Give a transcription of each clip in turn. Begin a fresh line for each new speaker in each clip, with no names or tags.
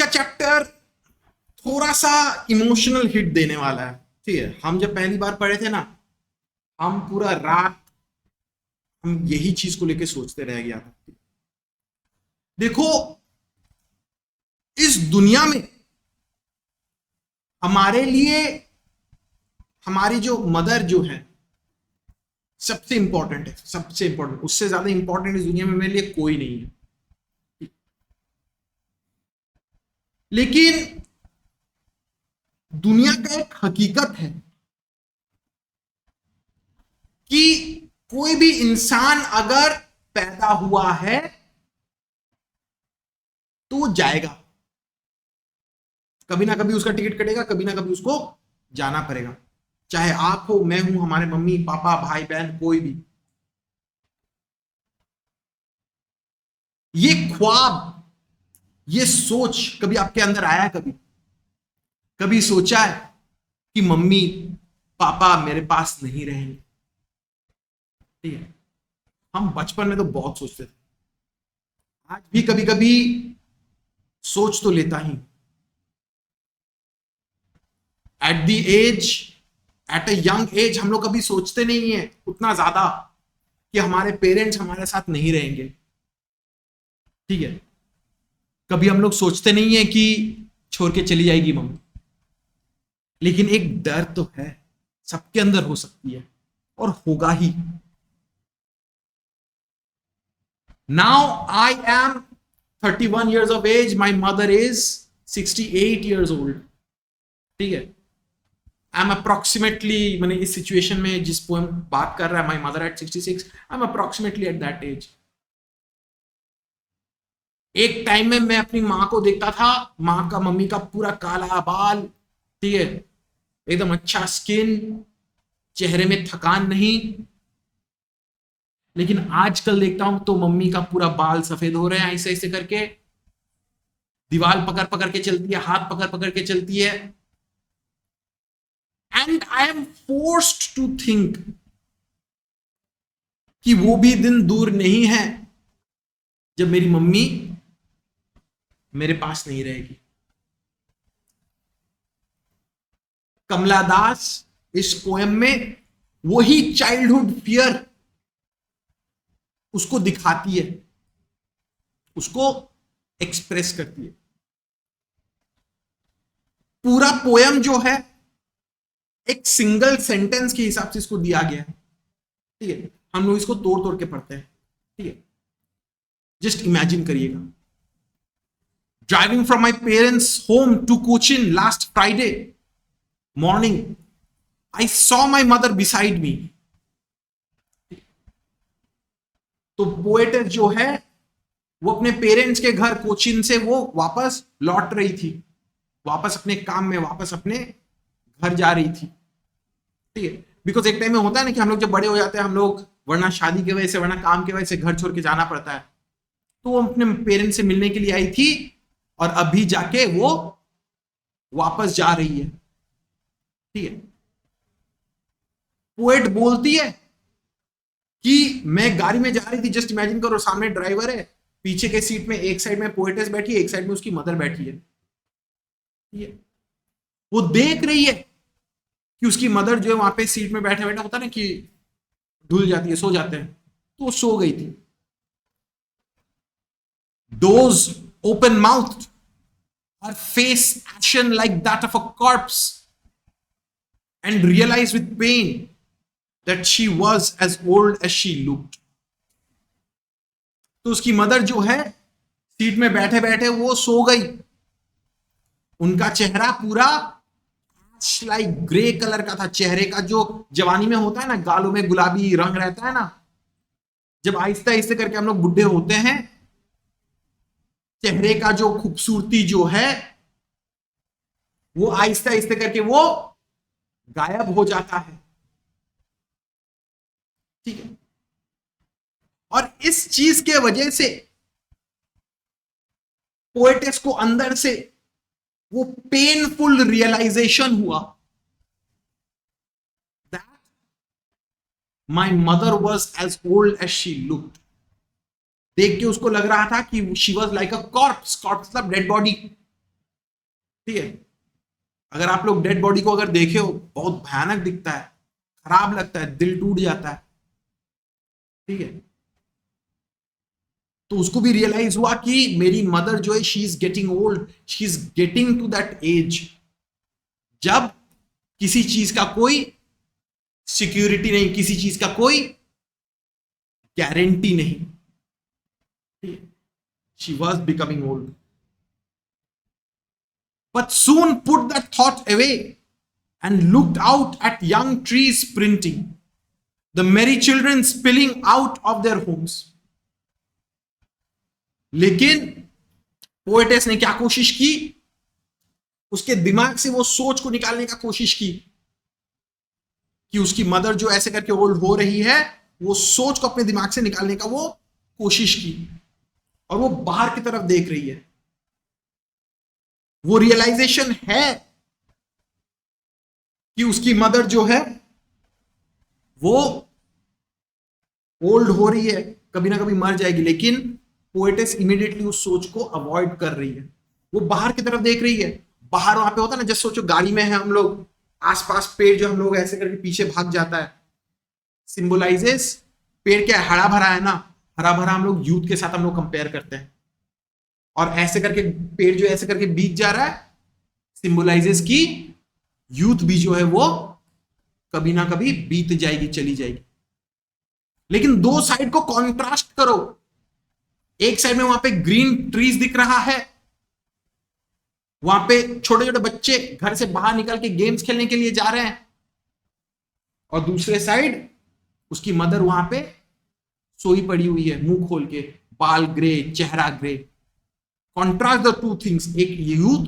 Chapter थोड़ा सा emotional hit देने वाला है। ठीक है, हम जब पहली बार पढ़े थे ना, हम पूरा रात हम यही चीज को लेके सोचते रह गया था। देखो, इस दुनिया में हमारे लिए हमारी जो मदर जो है सबसे इंपॉर्टेंट है, सबसे इंपॉर्टेंट। उससे ज्यादा इंपॉर्टेंट इस दुनिया में मेरे लिए कोई नहीं है। लेकिन दुनिया का एक हकीकत है कि कोई भी इंसान अगर पैदा हुआ है तो वो जाएगा, कभी ना कभी उसका टिकट कटेगा, कभी ना कभी उसको जाना पड़ेगा। चाहे आप हो, मैं हूं, हमारे मम्मी पापा भाई बहन, कोई भी। ये ख्वाब, ये सोच कभी आपके अंदर आया है? कभी कभी सोचा है कि मम्मी पापा मेरे पास नहीं रहेंगे? ठीक है, हम बचपन में तो बहुत सोचते थे, आज भी कभी कभी सोच तो लेता ही। At the age, at a young age हम लोग कभी सोचते नहीं है उतना ज्यादा कि हमारे पेरेंट्स हमारे साथ नहीं रहेंगे। ठीक है, कभी हम लोग सोचते नहीं है कि छोड़ के चली जाएगी मम्मी। लेकिन एक डर तो है, सबके अंदर हो सकती है और होगा ही। Now I am 31 years of age, my mother is 68 years old। ठीक है, आई एम अप्रोक्सीमेटली, मैंने इस सिचुएशन में जिस पोएम बात कर रहा है, my mother at 66, I am approximately at that age. एक टाइम में मैं अपनी माँ को देखता था, माँ का, मम्मी का पूरा काला बाल, ठीक है, एकदम अच्छा स्किन, चेहरे में थकान नहीं। लेकिन आजकल देखता हूं तो मम्मी का पूरा बाल सफेद हो रहे हैं, ऐसे ऐसे करके दीवार पकड़ पकड़ के चलती है, हाथ पकड़ पकड़ के चलती है। And I am forced to think कि वो भी दिन दूर नहीं है जब मेरी मम्मी मेरे पास नहीं रहेगी। कमला दास इस पोएम में वही चाइल्डहुड फियर उसको दिखाती है, उसको एक्सप्रेस करती है। पूरा पोएम जो है एक सिंगल सेंटेंस के हिसाब से इसको दिया गया है। ठीक है, हम लोग इसको तोड़ तोड़ के पढ़ते हैं। ठीक है, जस्ट इमेजिन करिएगा, driving from my parents home to Cochin last Friday morning, I saw my mother beside me. तो पोएट जो है वो अपने पेरेंट्स के घर कोचिन से वो वापस लौट रही थी, वापस अपने काम में, वापस अपने घर जा रही थी। ठीक है, बिकॉज एक टाइम में होता है ना कि हम लोग जब बड़े हो जाते हैं, हम लोग वरना शादी की वजह से, वरना काम की वजह से घर छोड़ के जाना पड़ता है। तो वो अपने पेरेंट्स से मिलने के लिए आई थी और अभी जाके वो वापस जा रही है। ठीक है, पोएट बोलती है कि मैं गाड़ी में जा रही थी, जस्ट इमेजिन करो, सामने ड्राइवर है, पीछे के सीट में एक साइड में पोएटेस बैठी है, एक साइड में उसकी मदर बैठी है। ठीक है, वो देख रही है कि उसकी मदर जो है वहां पे सीट में बैठे बैठे, होता ना कि धुल जाती है, सो जाते हैं, तो वो सो गई थी। Dose open mouth, her face ashen like that of a corpse, and realized with pain that she was as old as she looked। तो उसकी मदर जो है सीट में बैठे बैठे वो सो गई। उनका चेहरा पूरा लाइक ग्रे कलर का था। चेहरे का जो जवानी में होता है ना, गालों में गुलाबी रंग रहता है ना, जब आहिस्ते आहिस्ते करके हम लोग बुढ़े होते हैं, चेहरे का जो खूबसूरती जो है वो आहिस्ते आहिस्ते करके वो गायब हो जाता है। ठीक है, और इस चीज के वजह से पोएटेस को अंदर से वो पेनफुल रियलाइजेशन हुआ that my mother was as old as she looked. देख के उसको लग रहा था कि she was like a corpse, corpse मतलब डेड बॉडी। ठीक है। अगर आप लोग डेड बॉडी को अगर देखे हो, बहुत भयानक दिखता है, खराब लगता है, दिल टूट जाता है। ठीक है। तो उसको भी रियलाइज हुआ कि मेरी मदर जो है, she is getting old, she is getting to that age जब किसी चीज का कोई सिक्योरिटी नहीं, किसी चीज का कोई गारंटी नहीं। She was becoming old, but soon put that thought away and looked out at young trees sprinting, the merry children spilling out of their homes. लेकिन पोएटेस ने क्या कोशिश की, उसके दिमाग से वो सोच को निकालने का कोशिश की कि उसकी मदर जो ऐसे करके ओल्ड हो रही है, वो सोच को अपने दिमाग से निकालने का वो कोशिश की, और वो बाहर की तरफ देख रही है। वो रियलाइजेशन है कि उसकी मदर जो है वो ओल्ड हो रही है, कभी ना कभी मर जाएगी, लेकिन पोएटेस इमीडिएटली उस सोच को अवॉइड कर रही है। वो बाहर की तरफ देख रही है। बाहर वहां पे होता है ना, जैसे सोचो गाड़ी में है हम लोग, आसपास पेड़ जो हम लोग ऐसे करके पीछे भाग जाता है, सिंबलाइजेस, पेड़ क्या है, हरा भरा है ना, हरा भरा हम लोग यूथ के साथ हम लोग कंपेयर करते हैं, और ऐसे करके पेड़ जो ऐसे करके बीत जा रहा है, सिंबलाइजेस की यूथ भी जो है वो कभी ना कभी बीत जाएगी, चली जाएगी। लेकिन दो साइड को कॉन्ट्रास्ट करो, एक साइड में वहां पे ग्रीन ट्रीज दिख रहा है, वहां पे छोटे छोटे बच्चे घर से बाहर निकल के गेम्स खेलने के लिए जा रहे हैं, और दूसरे साइड उसकी मदर वहां पे सोई पड़ी हुई है, मुंह खोल के, बाल ग्रे, चेहरा grey. Contrast the two things, एक यूथ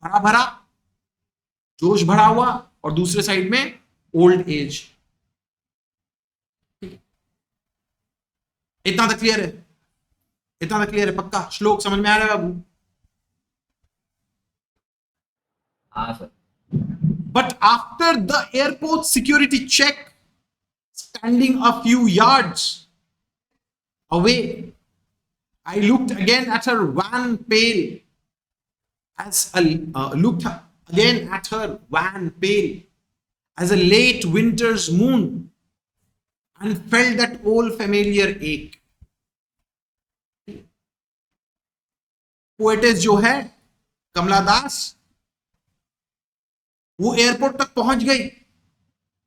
हरा भरा जोश भरा हुआ, और दूसरे साइड में ओल्ड एज। इतना तक क्लियर है? इतना तक क्लियर है? पक्का श्लोक समझ में आ रहा है बाबू?
हाँ sir.
But after the airport security check, standing a few yards away, I looked again at her wan pale looked again at her wan pale as a late winter's moon, and felt that old familiar ache. Poetess जो है कमला दास, वो airport तक पहुंच गई।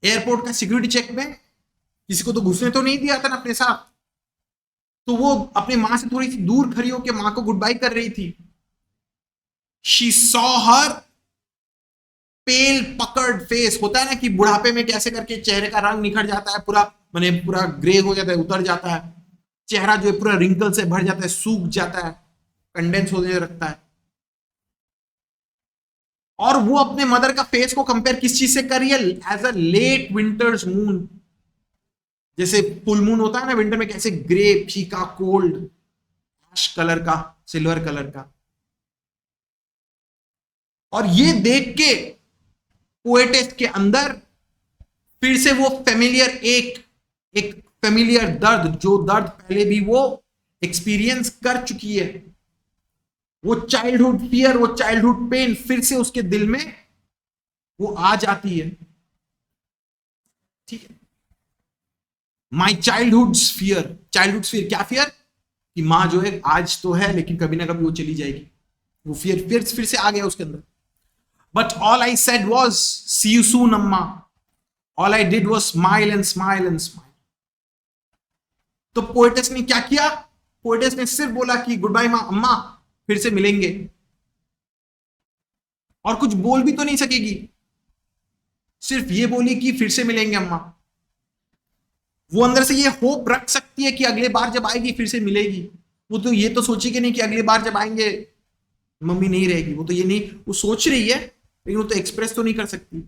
Airport का security check में किसी को तो घुसने तो नहीं दिया था ना अपने साथ, तो वो अपने मां से थोड़ी सी दूर खड़ी होकर मां को गुड बाय कर रही थी। शी सॉ हर पेल पकड़ फेस, होता है ना कि बुढ़ापे में कैसे करके चेहरे का रंग निखर जाता है, पूरा माने पूरा ग्रे हो जाता है, उतर जाता है, चेहरा जो है पूरा रिंकल से भर जाता है, सूख जाता है, कंडेंस होने लगता है। और वो अपने मदर का फेस को कंपेयर किस चीज से कर रही है? As a late winter's moon. जैसे फुल मून होता है ना विंटर में, कैसे ग्रे, फीका, कोल्ड, एश कलर का, सिल्वर कलर का। और ये देख के पोएटेस के अंदर फिर से वो फेमिलियर एक फेमिलियर दर्द, जो दर्द पहले भी वो एक्सपीरियंस कर चुकी है, वो चाइल्डहुड फियर, वो चाइल्डहुड पेन फिर से उसके दिल में वो आ जाती है। ठीक है। My childhood fear, childhood fear, क्या फियर? कि मां जो है आज तो है लेकिन कभी ना कभी वो चली जाएगी, वो फियर फिर से आ गया उसके अंदर। But all I said was see you soon अम्मा, all I did was smile and smile and smile. तो पोएटेस ने क्या किया? पोएटेस ने सिर्फ बोला कि गुड बाय मां, अम्मा फिर से मिलेंगे, और कुछ बोल भी तो नहीं सकेगी, सिर्फ ये बोली कि फिर से मिलेंगे अम्मा। वो अंदर से ये होप रख सकती है कि अगले बार जब आएगी फिर से मिलेगी। वो तो ये तो सोचेगी नहीं कि अगली बार जब आएंगे मम्मी नहीं रहेगी, वो तो ये नहीं, वो सोच रही है लेकिन वो तो एक्सप्रेस तो नहीं कर सकती।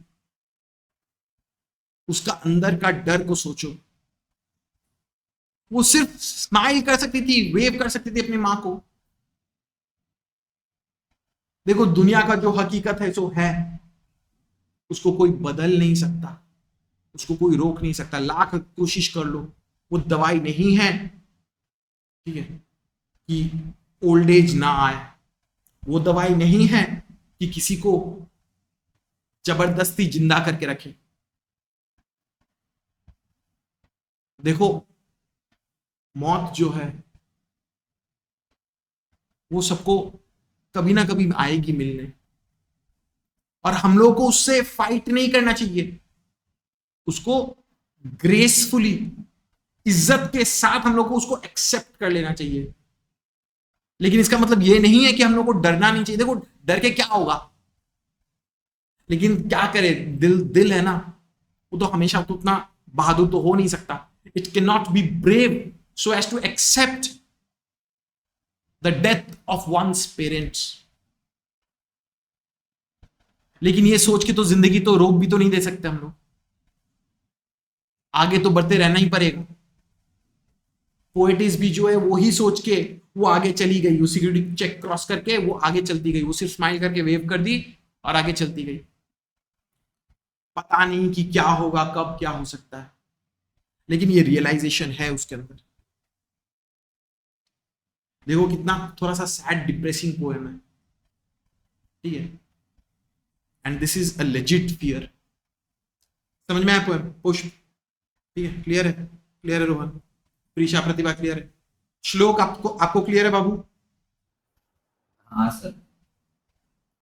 उसका अंदर का डर को सोचो। वो सिर्फ स्माइल कर सकती थी, वेव कर सकती थी अपनी मां को। देखो दुनिया का जो हकीकत है सो है, उसको कोई बदल नहीं सकता, उसको कोई रोक नहीं सकता, लाख कोशिश कर लो। वो दवाई नहीं है, ठीक है, कि ओल्ड एज ना आए, वो दवाई नहीं है कि किसी को जबरदस्ती जिंदा करके रखे। देखो, मौत जो है वो सबको कभी ना कभी आएगी मिलने, और हम लोग को उससे फाइट नहीं करना चाहिए, उसको ग्रेसफुली, इज्जत के साथ हम लोग को उसको एक्सेप्ट कर लेना चाहिए। लेकिन इसका मतलब ये नहीं है कि हम लोग को डरना नहीं चाहिए। देखो, डर के क्या होगा, लेकिन क्या करे, दिल दिल है ना, वो तो हमेशा तो उतना बहादुर तो हो नहीं सकता। It can not be brave so as to accept the death of one's parents. लेकिन ये सोच के तो जिंदगी तो रोक भी तो नहीं दे सकते हम लोग, आगे तो बढ़ते रहना ही पड़ेगा। पोएटिस भी जो है वो ही सोच के वो आगे चली गई, वो सिक्योरिटी चेक क्रॉस करके वो आगे चलती गई, वो सिर्फ स्माइल करके वेव कर दी और आगे चलती गई। पता नहीं कि क्या होगा, कब क्या हो सकता है, लेकिन ये रियलाइजेशन है उसके अंदर। देखो कितना थोड़ा सा सैड डिप्रेसिंग पोएम है, ठीक है, and this is a legit fear. समझ में आया पोएम पुष्प? ठीक है, क्लियर है रोहन, प्रीशा, प्रतिभा क्लियर है? श्लोक आपको आपको क्लियर है बाबू?
हाँ सर।